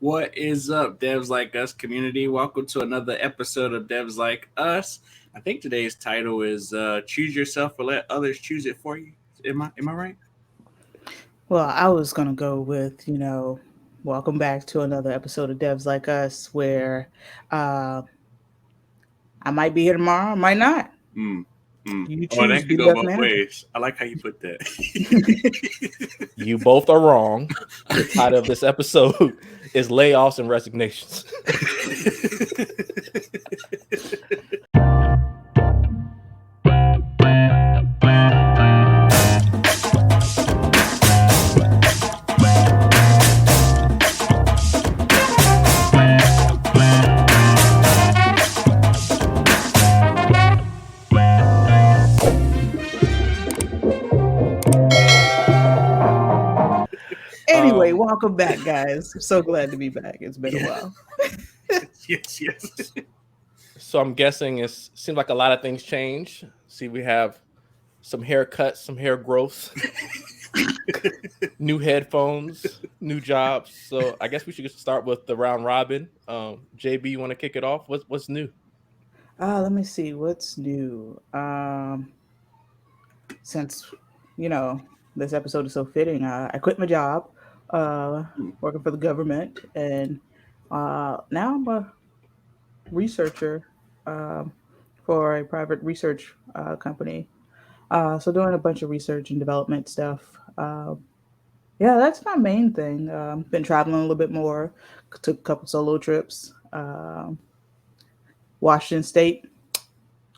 What is up, Devs Like Us community? Welcome to another episode of Devs Like Us. I think today's title is "Choose Yourself or Let Others Choose It for You." Am I right? Well, I was going to go with, welcome back to another episode of Devs Like Us, where uh, I might be here tomorrow, I might not. Mm, You Oh, choose, that be could the go best both manager. ways. I like how you put that. You both are wrong. The title of this episode is Layoffs and Resignations. Anyway, welcome back, guys. I'm so glad to be back. It's been a while. yes. So I'm guessing it seems like a lot of things change. See, we have some haircuts, some hair growths, new headphones, new jobs. So I guess we should start with the round robin. JB, you want to kick it off? What's new? Let me see what's new. Since this episode is so fitting, I quit my job, working for the government, and now I'm a researcher for a private research company. So doing a bunch of research and development stuff. Yeah, that's my main thing. Been traveling a little bit more. Took a couple solo trips. Washington State,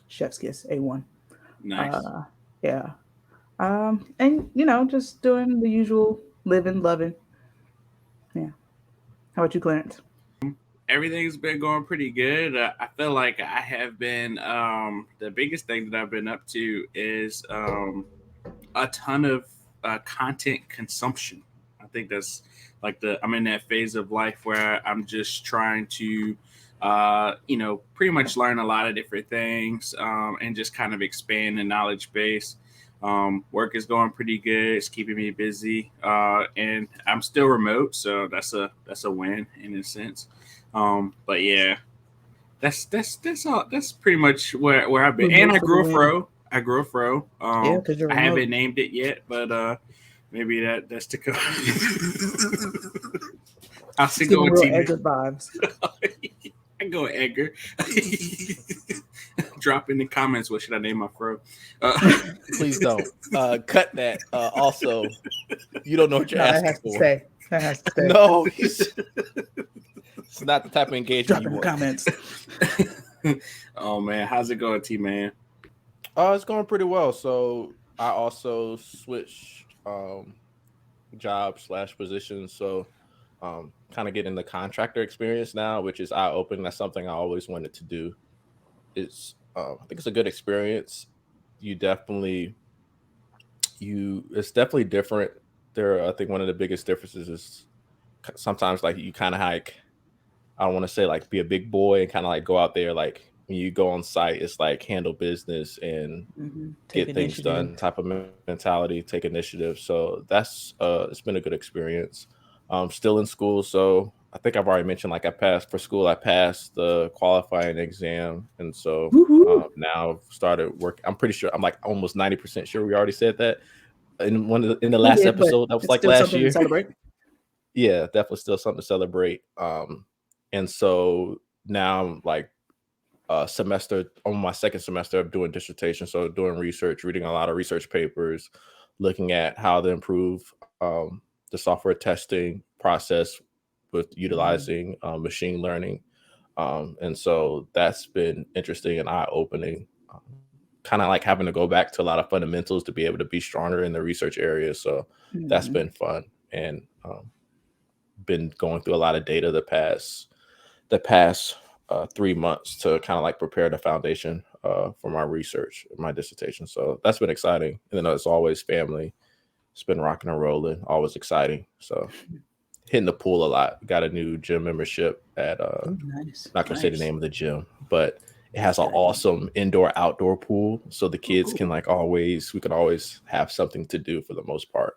chef's kiss, A1. Nice. Yeah. And just doing the usual living, loving. Yeah. How about you, Clarence? Everything's been going pretty good. I feel like I have been the biggest thing that I've been up to is a ton of content consumption. I think that's like I'm in that phase of life where I'm just trying to pretty much learn a lot of different things and just kind of expand the knowledge base. Work is going pretty good. It's keeping me busy, and I'm still remote, so that's a win in a sense. But yeah, that's all. That's pretty much where I've been. And Remote I for the grew a win. fro. I grew a fro. Yeah, because you're I remote. haven't named it yet, but maybe that's to come. I'll It's see giving go with real T. Edgar vibes. I go with Edgar. Drop in the comments what should I name my fro. Please don't. Cut that. Also, you don't know what you're No, that asking has to for. stay. That has to stay. No, it's not the type of engagement Drop you in the want. comments. Oh man, how's it going, T man? It's going pretty well. So I also switched job / positions. So kind of getting the contractor experience now, which is eye opening. That's something I always wanted to do. I think it's a good experience. It's definitely different. I think one of the biggest differences is sometimes like you kind of like, I don't want to say like be a big boy and kind of like go out there, like when you go on site, it's like handle business and Take get things done initiative. type of mentality, take initiative. So that's it's been a good experience. Still in school, so I think I've already mentioned like I passed the qualifying exam, and so Woohoo. now I've started work. I'm pretty sure I'm like almost 90% sure we already said that in the We last did, but episode that was it's like still last something to year. celebrate. Yeah, definitely still something to celebrate. And so now I'm like semester on my second semester of doing dissertation, so doing research, reading a lot of research papers, looking at how to improve the software testing process with utilizing machine learning, and so that's been interesting and eye-opening. Kind of like having to go back to a lot of fundamentals to be able to be stronger in the research area. So that's been fun, and been going through a lot of data the past 3 months to kind of like prepare the foundation for my research, my dissertation. So that's been exciting. And then as always, family. It's been rocking and rolling, always exciting. So hitting the pool a lot. Got a new gym membership at Nice. not gonna say the name of the gym, but it has an awesome indoor-outdoor pool. So the kids can we can always have something to do for the most part.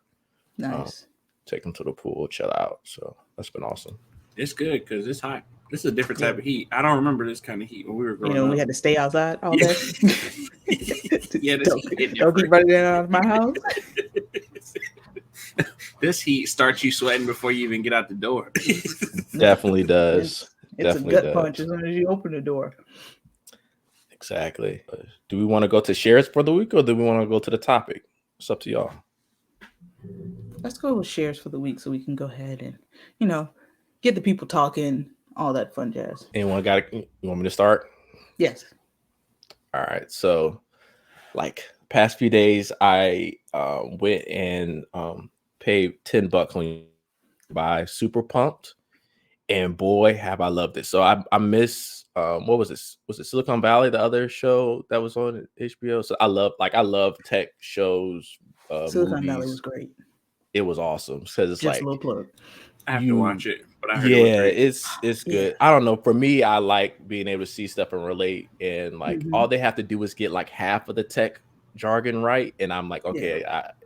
Nice. Take them to the pool, chill out. So that's been awesome. It's good because it's hot. This is a different Yeah. type of heat. I don't remember this kind of heat when we were You growing know, we up. had to stay outside all Yeah, day. yeah, this don't, heat hit don't keep different. running out of my house. This heat starts you sweating before you even get out the door. Definitely does. It's a Definitely gut punch does. as soon as you open the door. Exactly. Do we want to go to shares for the week or do we want to go to the topic? It's up to y'all. Let's go with shares for the week so we can go ahead and, you know, get the people talking, all that fun jazz. Anyone got it? You want me to start? Yes. All right. So, like past few days, I went and paid $10 on buy Super Pumped, and boy, have I loved it. So I miss what was this? Was it Silicon Valley, the other show that was on HBO? So I love tech shows, Silicon Valley movies. was great. It was awesome because it's Just a like little plug. I have to you watch it, but I heard it was yeah, great. it's Yeah. good. I don't know. For me, I like being able to see stuff and relate, and like all they have to do is get like half of the tech jargon right, and I'm like, okay,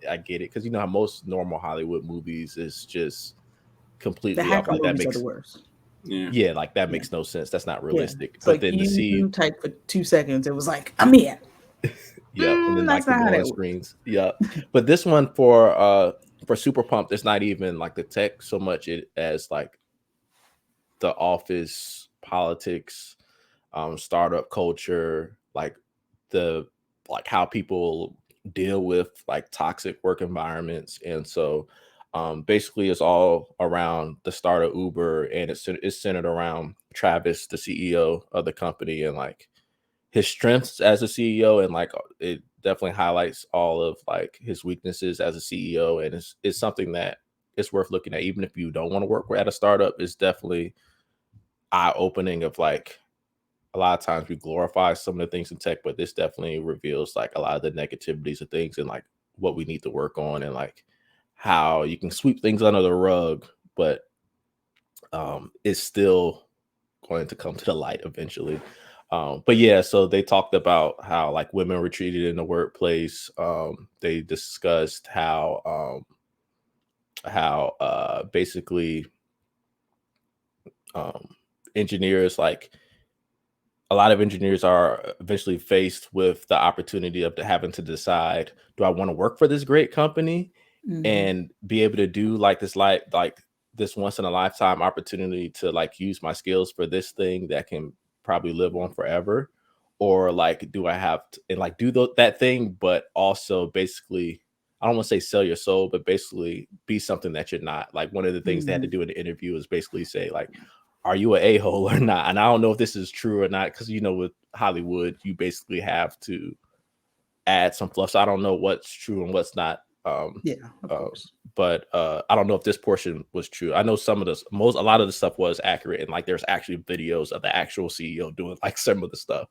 I get it, because you know how most normal Hollywood movies is just The completely hacker off. Like that movies are the makes worst. Yeah. like that Yeah. makes no sense. That's not Yeah. realistic. It's But like then to see you typed for 2 seconds, it was like, I'm in. and then That's like the not how glowing that works. screens. But this one for Super Pumped, it's not even like the tech so much as like the office politics, startup culture, like the like how people deal with like toxic work environments. And so basically it's all around the start of Uber, and it's centered around Travis, the CEO of the company, and like his strengths as a CEO, and like it definitely highlights all of like his weaknesses as a CEO, and it's something that it's worth looking at even if you don't want to work at a startup. It's definitely eye-opening of like a lot of times we glorify some of the things in tech, but this definitely reveals like a lot of the negativities of things and like what we need to work on, and like how you can sweep things under the rug, but it's still going to come to the light eventually. But yeah, so they talked about how like women were treated in the workplace. They discussed how basically engineers, like a lot of engineers are eventually faced with the opportunity of having to decide, do I want to work for this great company and be able to do like this once in a lifetime opportunity to like use my skills for this thing that can probably live on forever, or like do I have to and like do that thing but also basically, I don't want to say sell your soul, but basically be something that you're not. Like one of the things they had to do in the interview is basically say like, are you an a-hole or not? And I don't know if this is true or not, because you know with Hollywood you basically have to add some fluff. So I don't know what's true and what's not. Yeah, of course. But I don't know if this portion was true. I know some of this, a lot of the stuff was accurate, and like there's actually videos of the actual CEO doing like some of the stuff.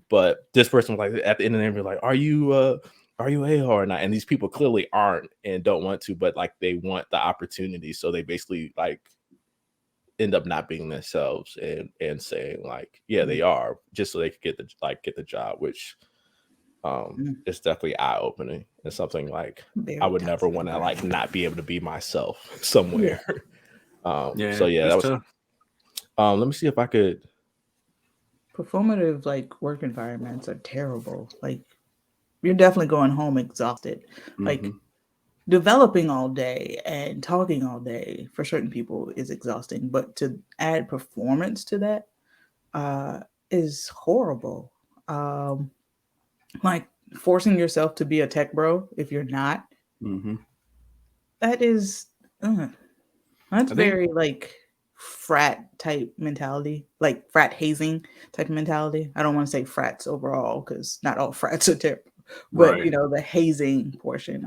But this person was like at the end of the interview, like, are you a or not? And these people clearly aren't and don't want to, but like they want the opportunity, so they basically like end up not being themselves and saying like, yeah, they are, just so they could get the job, which it's definitely eye-opening. It's something like Very I would never toxic want to like environment. not be able to be myself somewhere. So yeah, That's that was tough. let me see if I could. Performative like work environments are terrible. Like you're definitely going home exhausted. Like Mm-hmm. developing all day and talking all day for certain people is exhausting, but to add performance to that uh, is horrible. Um, like forcing yourself to be a tech bro if you're not. Mm-hmm. That is, uh, that's I think very like frat type mentality, like frat hazing type mentality. I don't want to say frats overall because not all frats are terrible, but right. the hazing portion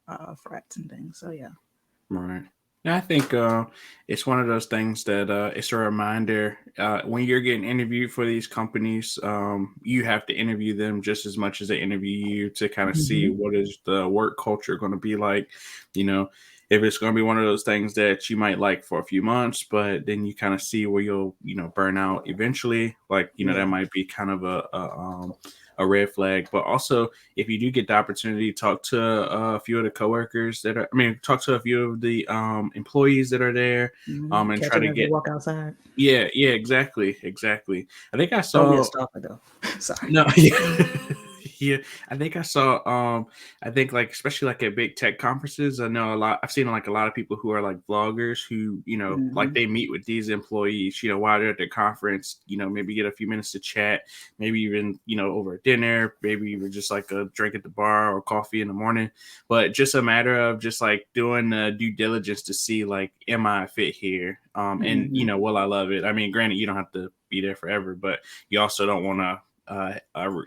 of frats and things. So yeah. Right. Yeah, I think it's one of those things that it's a reminder when you're getting interviewed for these companies, you have to interview them just as much as they interview you to kind of see Mhm. what is the work culture going to be like. You know, if it's going to be one of those things that you might like for a few months, but then you kind of see where you'll, burn out eventually. Like, that Yeah. might be kind of a red flag. But also, if you do get the opportunity to talk to a few of the coworkers talk to a few of the employees that are there, and Catch try them to as they get, walk outside. yeah, yeah, exactly, exactly. I think I Don't be a saw. stalker though. Sorry. No, yeah. Yeah. I think I saw I think like especially like at big tech conferences, I know a lot I've seen like a lot of people who are like vloggers who, like Hmm. they meet with these employees, while they're at the conference, maybe get a few minutes to chat, maybe even, over dinner, maybe even just like a drink at the bar or coffee in the morning. But just a matter of just like doing the due diligence to see like, am I a fit here? And Hmm. will I love it? I mean, granted, you don't have to be there forever, but you also don't want to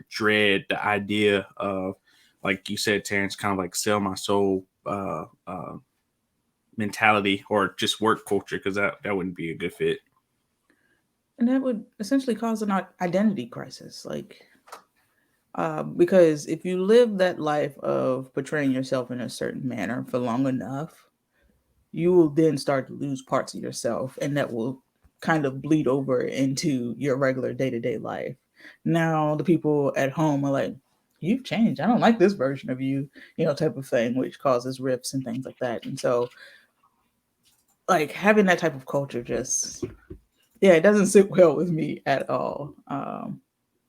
dread the idea of, like you said, Terrence, kind of like sell my soul mentality or just work culture, because that wouldn't be a good fit. And that would essentially cause an identity crisis, like because if you live that life of portraying yourself in a certain manner for long enough, you will then start to lose parts of yourself, and that will kind of bleed over into your regular day-to-day life. Now the people at home are like, you've changed, I don't like this version of you, type of thing, which causes rifts and things like that. And so like having that type of culture just, yeah, it doesn't sit well with me at all.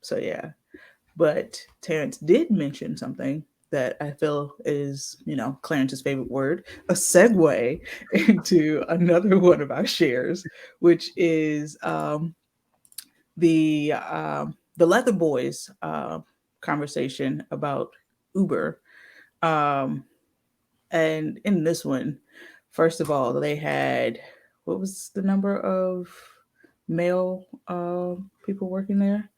So yeah. But Terrence did mention something that I feel is, Clarence's favorite word, a segue into another one of our shares, which is the Leather Boys conversation about Uber. Um, and in this one, first of all, they had, what was the number of male people working there?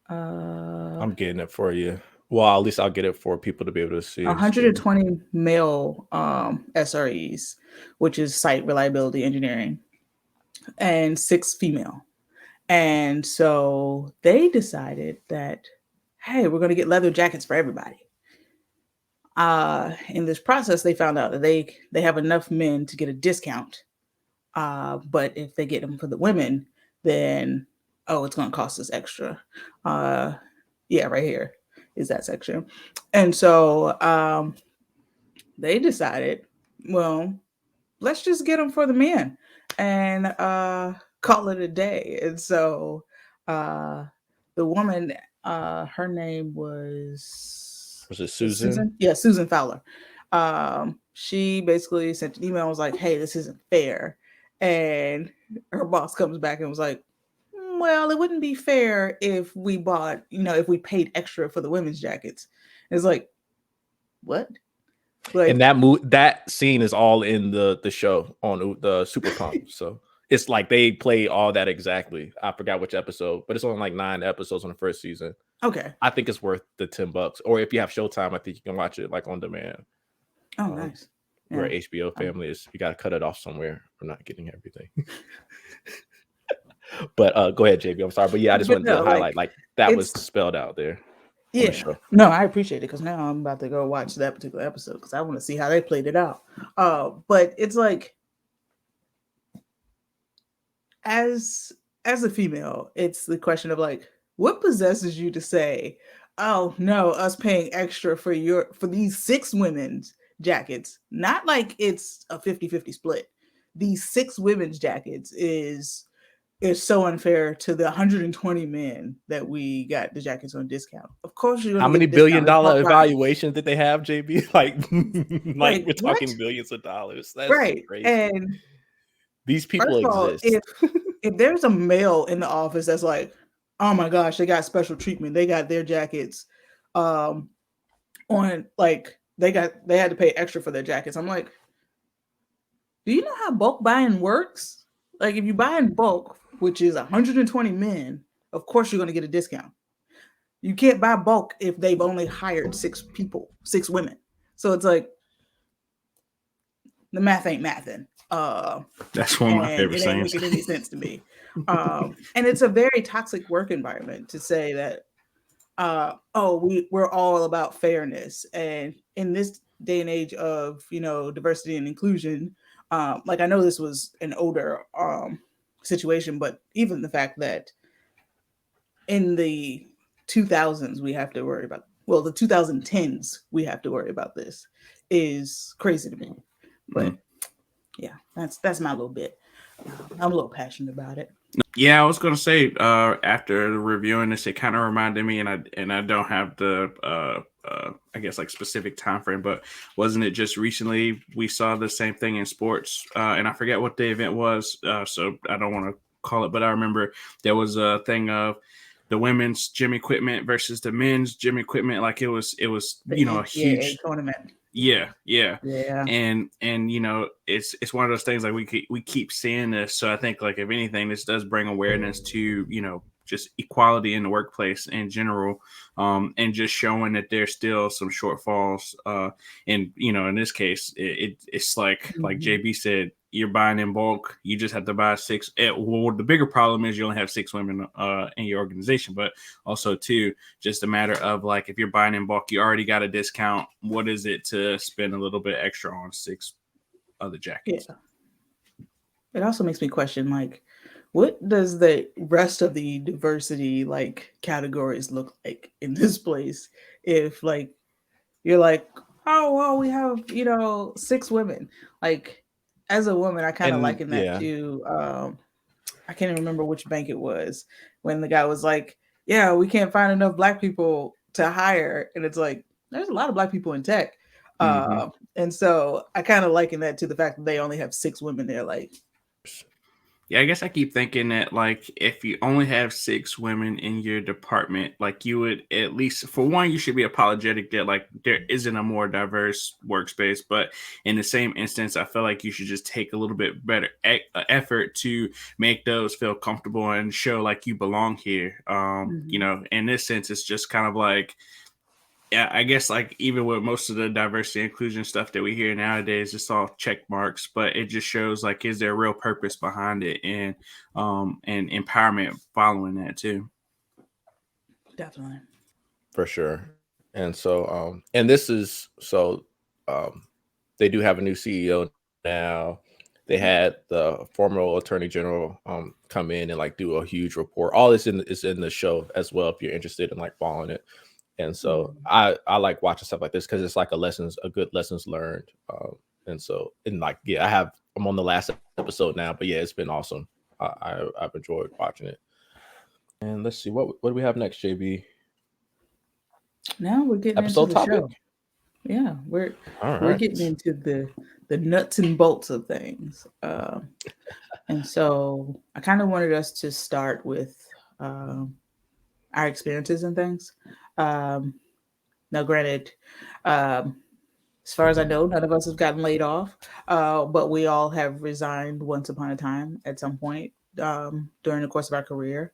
I'm getting it for you. Well, at least I'll get it for people to be able to see. 120 male SREs, which is site reliability engineering, and 6 female. And so they decided that, hey, we're going to get leather jackets for everybody. In this process, they found out that they have enough men to get a discount. But if they get them for the women, then it's going to cost us extra. Uh, yeah, right here is that section. And so they decided, well, let's just get them for the men and call it a day. And so uh, the woman, her name Was it was Susan? Susan. Yeah, Susan Fowler. She basically sent an email and was like, hey, this isn't fair. And her boss comes back and was like, well, it wouldn't be fair if we bought, if we paid extra for the women's jackets. It's like, what? Like, And that scene is all in the show on the Super Pump. So it's like they play all that exactly. I forgot which episode, but it's only like 9 episodes on the first season. okay. I think it's worth the $10. Or if you have Showtime, I think you can watch it like on demand. Oh, nice. Where HBO family is, you got to cut it off somewhere. We're not getting everything. But go ahead, JB. I'm sorry, but yeah, I just wanted to highlight like that was spelled out there. Yeah. No, I appreciate it, because now I'm about to go watch that particular episode because I want to see how they played it out. But it's like, as a female, it's the question of like, what possesses you to say, oh no, us paying extra for these 6 women's jackets, not like it's a 50-50 split. These 6 women's jackets is so unfair to the 120 men that we got the jackets on discount. Of course, you're going How to many get $1 billion-dollar evaluations did they have, JB? Like we're what? talking billions of dollars. That's Right. crazy. And these people first of all, exist. if there's a male in the office that's like, oh my gosh, they got special treatment, they got their jackets on, like they had to pay extra for their jackets. I'm like, do you know how bulk buying works? Like, if you buy in bulk, which is 120 men, of course you're going to get a discount. You can't buy bulk if they've only hired 6 people, 6 women. So it's like, the math ain't mathing. That's one of my favorite it ain't sayings. making any sense to me. And it's a very toxic work environment to say that, we're all about fairness. And in this day and age of, diversity and inclusion, like I know this was an older situation, but even the fact that in the 2000s we have to worry about, well, the 2010s we have to worry about this is crazy to me. Mhm. But yeah, that's my little bit. I'm a little passionate about it. Yeah, I was gonna say after reviewing this, it kind of reminded me, and I don't have the I guess like specific time frame, but wasn't it just recently we saw the same thing in sports? And I forget what the event was, so I don't want to call it, but I remember there was a thing of the women's gym equipment versus the men's gym equipment. Like it was The a NCAA huge. tournament. Yeah, yeah. Yeah. And it's one of those things like we keep seeing this. So I think like if anything, this does bring awareness to, just equality in the workplace in general, and just showing that there's still some shortfalls. And in this case, it's like Mhm. JB said, you're buying in bulk. You just have to buy six. Well, the bigger problem is you only have six women in your organization, but also too, just a matter of like if you're buying in bulk, you already got a discount. What is it to spend a little bit extra on six other jackets? Yeah. It also makes me question, like, what does the rest of the diversity like categories look like in this place? If like you're like, oh well, we have six women. Like, as a woman, I kind of And liken that yeah, to I can't even remember which bank it was when the guy was like, yeah, we can't find enough black people to hire, and it's like there's a lot of black people in tech. hmm And so I kind of liken that to the fact that they only have six women there. Like, Yeah, I guess I keep thinking that like if you only have six women in your department, like you would at least for one, you should be apologetic that like there isn't a more diverse workspace. But in the same instance, I feel like you should just take a little bit better effort to make those feel comfortable and show like you belong here. mhm. In this sense, it's just kind of like yeah, I guess like even with most of the diversity inclusion stuff that we hear nowadays, it's all check marks, but it just shows like is there a real purpose behind it and empowerment following that too. Definitely. for sure. And so and this is so um they do have a new CEO now. They had the former attorney general come in and like do a huge report. All this is in the show as well if you're interested in like following it. And so Mhm. I like watching stuff like this because it's like a good lessons learned. And so and like yeah, I'm on the last episode now, but yeah, it's been awesome. I've enjoyed watching it. And let's see what do we have next, JB? Now we're getting into Episode the show. topic. Yeah, All we're right. getting into the nuts and bolts of things. And so I kind of wanted us to start with um, our experiences and things. Um, Now, granted, um, as far as I know, none of us have gotten laid off, but we all have resigned once upon a time at some point during the course of our career.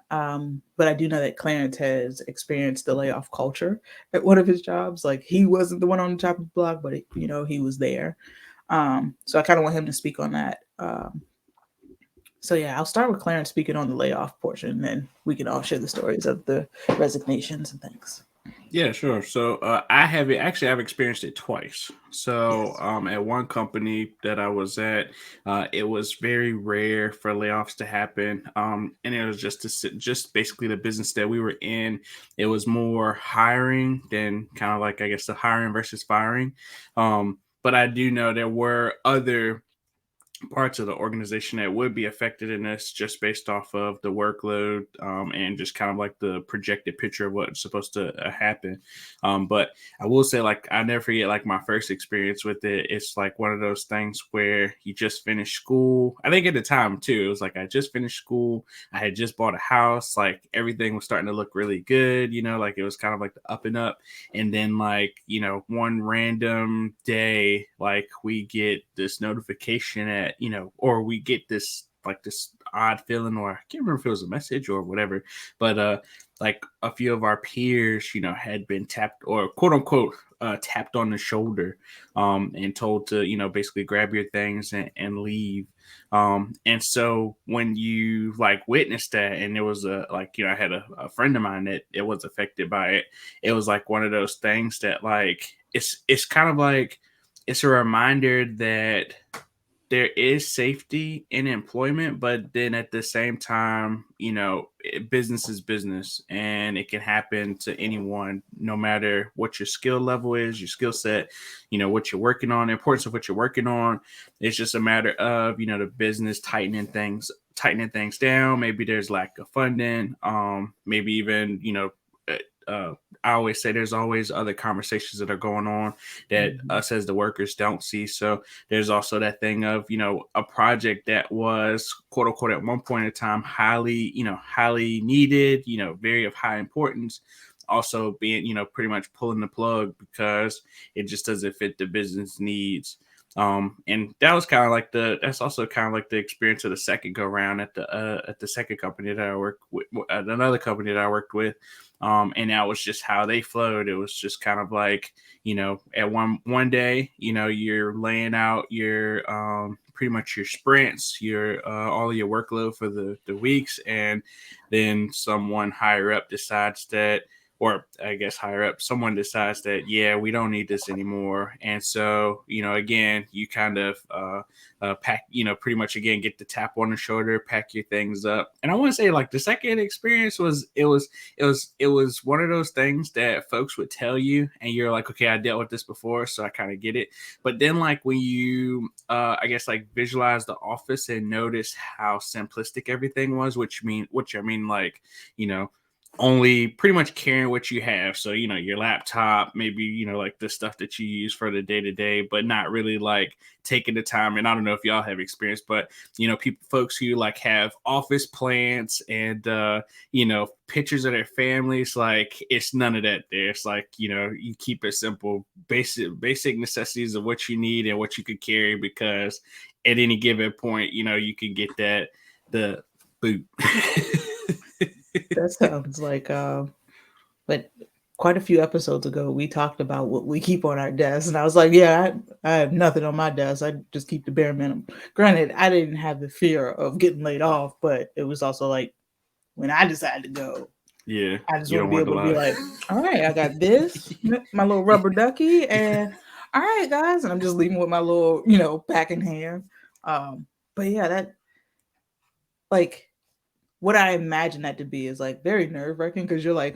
But I do know that Clarence has experienced the layoff culture at one of his jobs. Like he wasn't the one on the top of the block, but he was there. So I kind of want him to speak on that. So yeah, I'll start with Clarence speaking on the layoff portion, and then we can all share the stories of the resignations and things. Yeah, sure. So I've experienced it twice. So Yes. at one company that I was at, it was very rare for layoffs to happen. And it was just basically the business that we were in. It was more hiring than kind of like I guess the hiring versus firing. But I do know there were other parts of the organization that would be affected in this just based off of the workload and just kind of like the projected picture of what's supposed to happen. But I will say, like, I never forget, like, my first experience with it. It's like one of those things where you just finished school. I think at the time, too, it was like I just finished school. I had just bought a house. Like, everything was starting to look really good, like it was kind of like the up and up. And then, like, one random day, like, we get this notification or we get this like this odd feeling, or I can't remember if it was a message or whatever, but like a few of our peers, had been tapped or quote unquote tapped on the shoulder, and told to, basically grab your things and leave. And so when you like witnessed that, and it was I had a friend of mine that it was affected by it. It was like one of those things that like it's kind of like it's a reminder that there is safety in employment, but then at the same time, business is business and it can happen to anyone, no matter what your skill level is, your skill set, what you're working on, the importance of what you're working on. It's just a matter of, the business tightening things down. Maybe there's lack of funding. Maybe even, uh, I always say there's always other conversations that are going on that us as the workers don't see. So there's also that thing of, a project that was quote unquote at one point in time highly needed, very of high importance, also being, pretty much pulling the plug because it just doesn't fit the business needs. And that was kind of like that's also kind of like the experience of the second go round at the second company that I worked with, at another company that I worked with. And that was just how they flowed. It was just kind of like, at one day, you're laying out your pretty much your sprints, your all of your workload for the weeks, and then someone higher up decides that, or I guess higher up, someone decides that, yeah, we don't need this anymore. And so, again, you kind of pack, pretty much again, get the tap on the shoulder, pack your things up. And I want to say like the second experience was one of those things that folks would tell you and you're like, okay, I dealt with this before, so I kind of get it. But then like when you, I guess like visualize the office and notice how simplistic everything was, which I mean, like, only pretty much carrying what you have. So, your laptop, maybe, like the stuff that you use for the day to day, but not really like taking the time. And I don't know if y'all have experience, but, folks who like have office plants and, pictures of their families, like it's none of that there. It's like, you keep it simple, basic necessities of what you need and what you could carry, because at any given point, you can get the boot. That sounds like, but quite a few episodes ago, we talked about what we keep on our desks, and I was like, yeah, I have nothing on my desk. I just keep the bare minimum. Granted, I didn't have the fear of getting laid off, but it was also like when I decided to go, Yeah, I just you want to don't be work a able to be lot. like, all right, I got this, my little rubber ducky, and all right, guys, and I'm just leaving with my little, pack in hand. But yeah, that like what I imagine that to be is like very nerve wracking because you're like,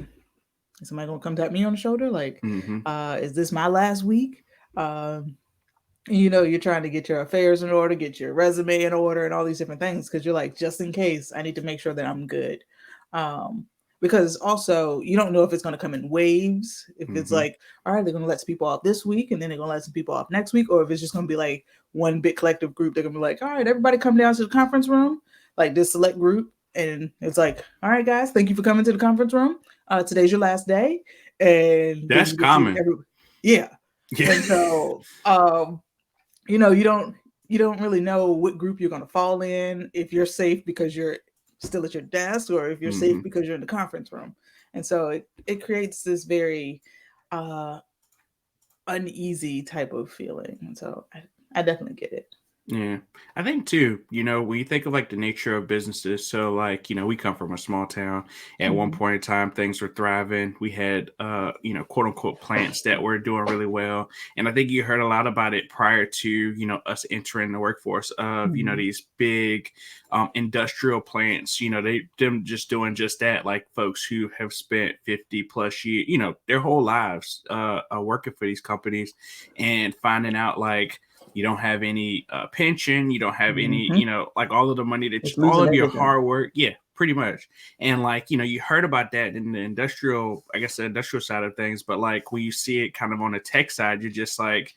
is somebody gonna come tap me on the shoulder? Like, Mm-hmm. is this my last week? You're trying to get your affairs in order, get your resume in order, and all these different things because you're like, just in case, I need to make sure that I'm good. Um, because also you don't know if it's going to come in waves. If it's Mm-hmm. like, all right, they're going to let some people off this week, and then they're going to let some people off next week, or if it's just going to be like one big collective group, they're going to be like, all right, everybody come down to the conference room, like this select group, and it's like, all right, guys, thank you for coming to the conference room. Today's your last day, and then That's you just see common. every, yeah. Yeah. And so, you don't really know what group you're going to fall in, if you're safe because you're still at your desk or if you're Mm-hmm. safe because you're in the conference room. And so it creates this very uh uneasy type of feeling. And so I definitely get it. Yeah, I think too, when you think of like the nature of businesses, so like, we come from a small town. At one Mm-hmm. point in time, things were thriving. We had, quote unquote plants that were doing really well. And I think you heard a lot about it prior to, us entering the workforce of, Mm-hmm. these big industrial plants, them just doing just that, like folks who have spent 50 plus years, their whole lives working for these companies and finding out like, you don't have any pension, you don't have any, Mm-hmm. like all of the money It's all losing of your everything. hard work. Yeah, pretty much. And like, you heard about that in the industrial, I guess the industrial side of things, but like when you see it kind of on the tech side, you're just like,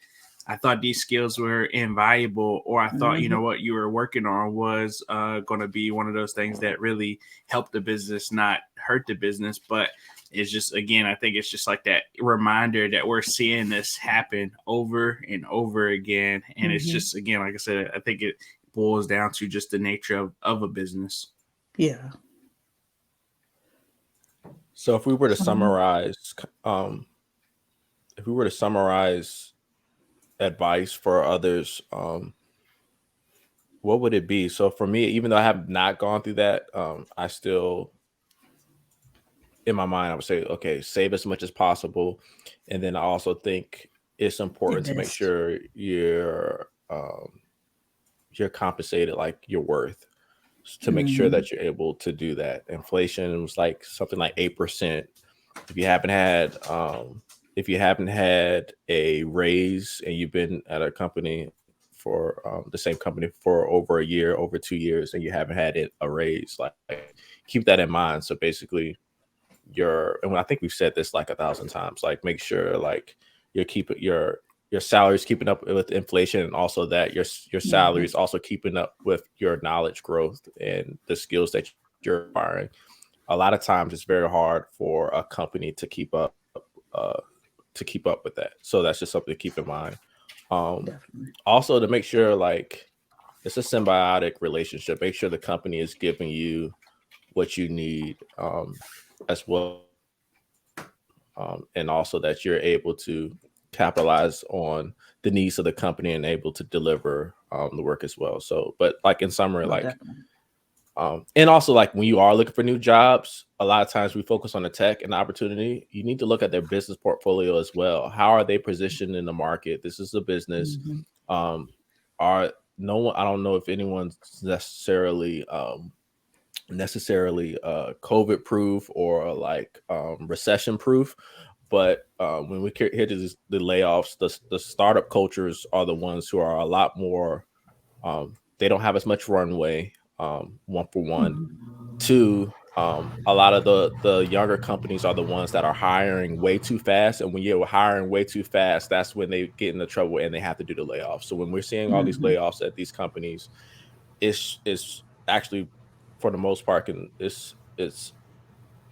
I thought these skills were invaluable, or I thought, Mm-hmm. what you were working on was going to be one of those things that really helped the business, not hurt the business. But it's just, again, I think it's just like that reminder that we're seeing this happen over and over again. And it's Mm-hmm. just, again, like I said, I think it boils down to just the nature of a business. Yeah. So if we were to So, summarize, if we were to summarize advice for others, what would it be? So for me, even though I have not gone through that, I still, in my mind, I would say, okay, save as much as possible. And then I also think it's important to make Invest. sure you're compensated like your worth, to make sure Mm-hmm. that you're able to do that. Inflation was like something like 8%. If you haven't had if you haven't had a raise and you've been at a company for the same company for over a year, over 2 years, and you haven't had a raise, like keep that in mind. So basically, and I think we've said this like 1,000 times, like make sure like you're keeping your salary is keeping up with inflation, and also that your salary Mm-hmm. is also keeping up with your knowledge growth and the skills that you're acquiring. A lot of times it's very hard for a company to keep up with that. So that's just something to keep in mind. Um, Definitely. Also to make sure like it's a symbiotic relationship. Make sure the company is giving you what you need, as well, and also that you're able to capitalize on the needs of the company and able to deliver the work as well. So, but like in summary, Oh, like definitely. and also like when you are looking for new jobs, a lot of times we focus on the tech and the opportunity. You need to look at their business portfolio as well. How are they positioned in the market? This is a business. Mm-hmm. Um, are no one? I don't know if anyone's necessarily COVID proof or like recession proof. But when we hit the layoffs, the startup cultures are the ones who are a lot more. They don't have as much runway. One for one. Two, a lot of the younger companies are the ones that are hiring way too fast, and when you're hiring way too fast, that's when they get into trouble and they have to do the layoffs. So when we're seeing all these Mm-hmm. layoffs at these companies, it's actually for the most part it's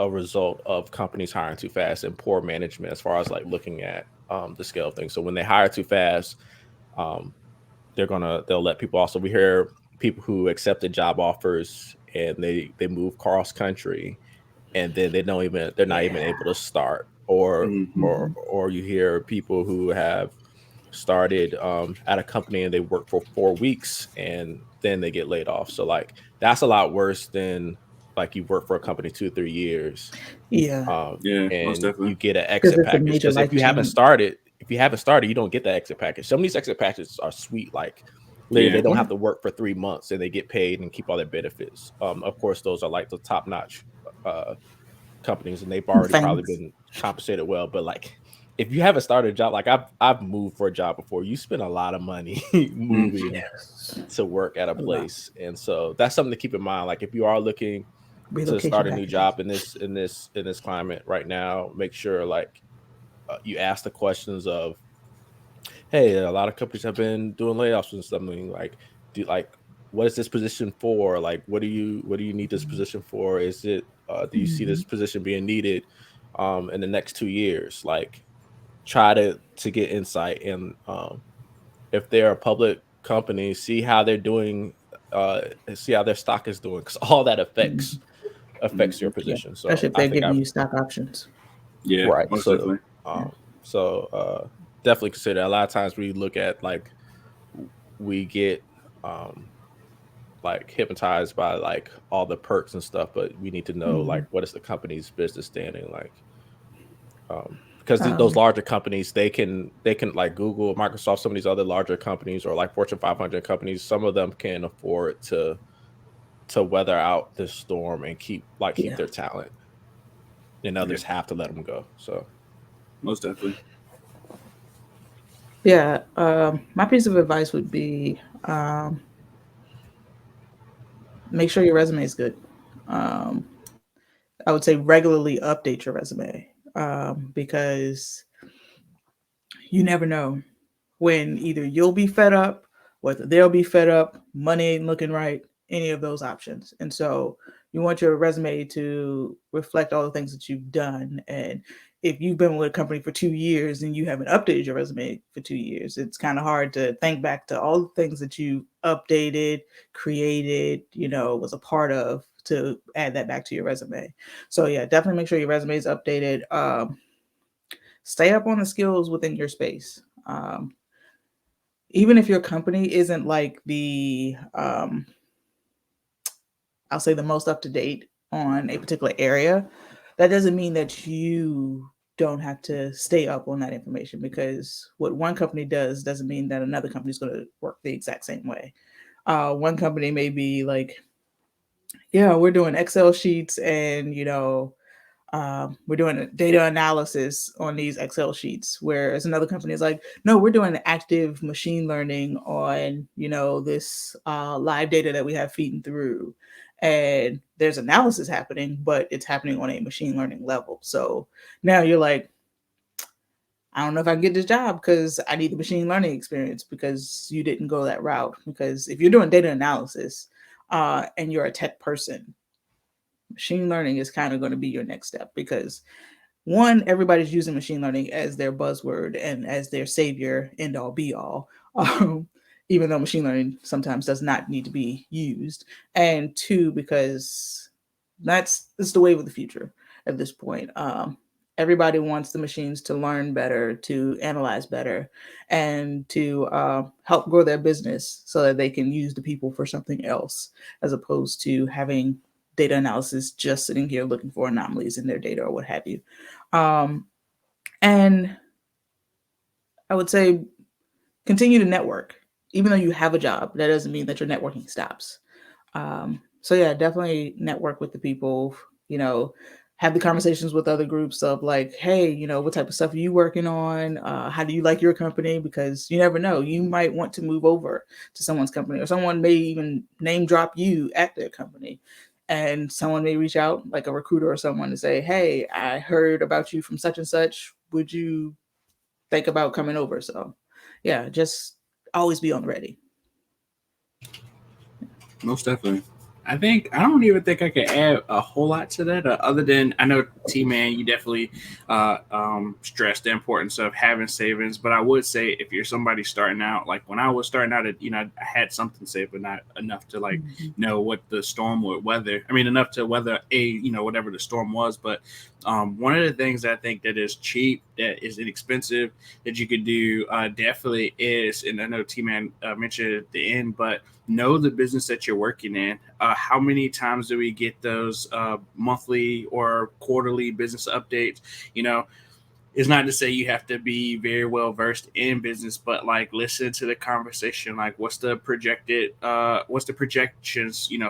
a result of companies hiring too fast and poor management as far as like looking at the scale of things. So when they hire too fast, um, they'll let people off. So we hear people who accepted job offers and they move cross country, and then they're not even Yeah. able to start. Or Mm-hmm. or Mm-hmm. or you hear people who have started at a company and they work for 4 weeks and then they get laid off. So like that's a lot worse than like you work for a company 2 or 3 years, Yeah. Yeah, most and definitely. you get an Because exit it's a package. major Because life change. if you haven't started, you don't get that exit package. Some of these exit packages are sweet, like literally Yeah. they don't Yeah. have to work for 3 months and they get paid and keep all their benefits. Of course, those are like the top notch uh, companies, and they've already probably Famous. been compensated well. But like, if you haven't started a job, like I've moved for a job before, you spend a lot of money Mm-hmm. moving Yes. to work at a A lot. place, and so that's something to keep in mind. Like, if you are looking to Relocation start a new packages. job in this climate right now, make sure like you ask the questions of, hey, a lot of companies have been doing layoffs and something like, do like what is this position for? Like, what do you need this position for? Is it do you see Mm-hmm. this position being needed in the next 2 years? Like, try to get insight, and if they're a public company, see how they're doing, uh, see how their stock is doing, because all that Mm-hmm. affects Mm-hmm. your Yeah. position. So Especially if I they're think giving I you stock options. Yeah, right. most definitely. Yeah. So definitely consider. A lot of times we look at like we get um like hypnotized by like all the perks and stuff, but we need to know Mm-hmm. like what is the company's business standing like. Because those Um, larger companies, they can like Google, Microsoft, some of these other larger companies or like Fortune 500 companies, some of them can afford to weather out this storm and keep yeah. their talent, and Yeah, others have to let them go. So most definitely. Yeah. My piece of advice would be make sure your resume is good. Um, I would say regularly update your resume because you never know when either you'll be fed up, whether they'll be fed up, money ain't looking right, any of those options. And so you want your resume to reflect all the things that you've done. And if you've been with a company for 2 years and you haven't updated your resume for 2 years, it's kind of hard to think back to all the things that you updated, created, was a part of to add that back to your resume. So yeah, definitely make sure your resume is updated. Stay up on the skills within your space. Even if your company isn't like I'll say the most up to date on a particular area, that doesn't mean that you don't have to stay up on that information, because what one company does doesn't mean that another company is going to work the exact same way. One company may be like, yeah, we're doing Excel sheets, and we're doing data analysis on these Excel sheets. Whereas another company is like, no, we're doing active machine learning on, this live data that we have feeding through. And there's analysis happening, but it's happening on a machine learning level. So now you're like, I don't know if I can get this job because I need the machine learning experience, because you didn't go that route. Because if you're doing data analysis and you're a tech person, machine learning is kind of going to be your next step, because one, everybody's using machine learning as their buzzword and as their savior, end all be all. Um, Even though machine learning sometimes does not need to be used. And two, because it's the wave of the future at this point. Everybody wants the machines to learn better, to analyze better, and to help grow their business so that they can use the people for something else, as opposed to having data analysis just sitting here looking for anomalies in their data or what have you. Um, and I would say continue to network. Even though you have a job, that doesn't mean that your networking stops. So yeah, definitely network with the people, you know, have the conversations with other groups of like, hey, what type of stuff are you working on? How do you like your company? Because you never know, you might want to move over to someone's company, or someone may even name drop you at their company. And someone may reach out, like a recruiter or someone, to say, hey, I heard about you from such and such. Would you think about coming over? So yeah, just always be on the ready. Most definitely. I don't even think I could add a whole lot to that, other than I know T Man, you definitely stress the importance of having savings. But I would say if you're somebody starting out, like when I was starting out, I had something saved, but not enough to like Mhm. know what the storm would weather. I mean, enough to weather whatever the storm was. But one of the things that I think that is cheap, that is inexpensive, that you could do definitely is, and I know T Man mentioned it at the end, but know the business that you're working in. How many times do we get those monthly or quarterly business updates? You know, it's not to say you have to be very well versed in business, but like listen to the conversation. Like, what's the projections,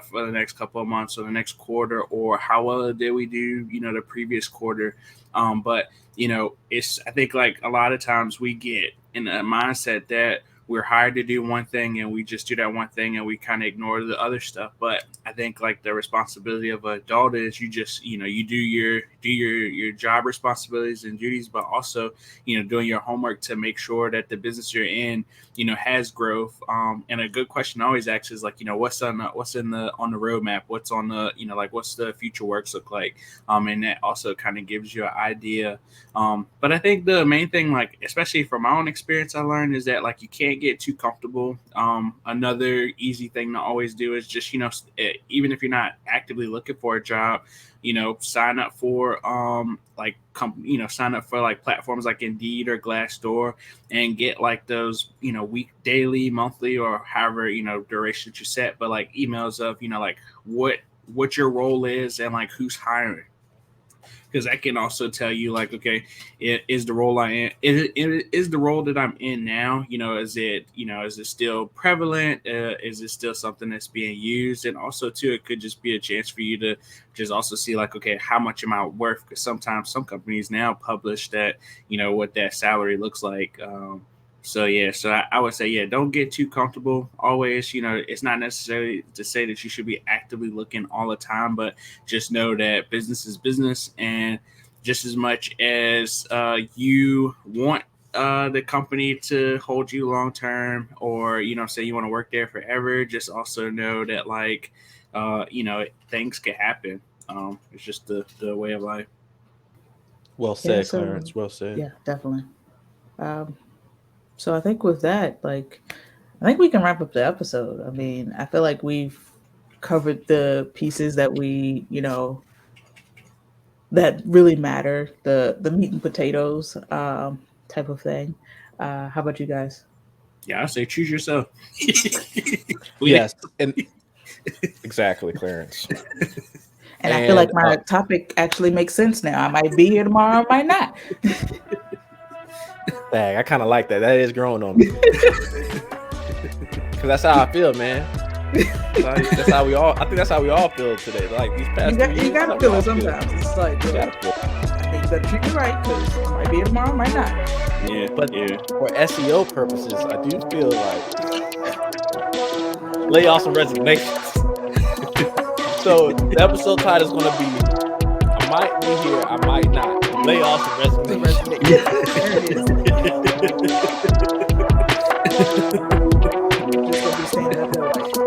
for the next couple of months or the next quarter, or how well did we do, the previous quarter? But it's I think like a lot of times we get in a mindset that we're hired to do one thing and we just do that one thing and we kind of ignore the other stuff. But I think like the responsibility of an adult is you just you do your job responsibilities and duties, but also doing your homework to make sure that the business you're in has growth. And a good question I always ask is like what's in the on the roadmap, what's on the like what's the future works look like, and that also kind of gives you an idea. But I think the main thing, like especially from my own experience, I learned is that like you can't get too comfortable. Another easy thing to always do is just even if you're not actively looking for a job, sign up for sign up for like platforms like Indeed or Glassdoor, and get like those week, daily, monthly, or however duration that you set, but like emails of like what your role is and like who's hiring, because that can also tell you like, okay, is the role I am is the role that I'm in now, is it still prevalent, is it still something that's being used? And also too, it could just be a chance for you to just also see like, okay, how much am I worth? Because sometimes some companies now publish that what that salary looks like. So yeah, so I would say, yeah, don't get too comfortable. Always, it's not necessarily to say that you should be actively looking all the time, but just know that business is business, and just as much as you want the company to hold you long term, or say you want to work there forever, just also know that like things can happen. It's just the way of life. Well Yeah, said, so Clarence. Well said. yeah, definitely. Um, so I think with that, like, I think we can wrap up the episode. I mean, I feel like we've covered the pieces that that really matter, the meat and potatoes type of thing. How about you guys? Yeah, I say choose yourself. we Yes, and Exactly, Clarence. And I feel like my topic actually makes sense now. I might be here tomorrow, I might not. Dang, I kind of like that. That is growing on me. Because that's how I feel, man. That's how we all. I think that's how we all feel today. Like these past 2 years, You gotta feel it sometimes. It's like, yo, I think you better treat me right because I might be here tomorrow, I might not. Yeah, but for SEO purposes, I do feel like layoffs and resignations. So the episode title is going to be I might be here, I might not. Layoffs and resignations. There it is. Just gonna be standing up there like,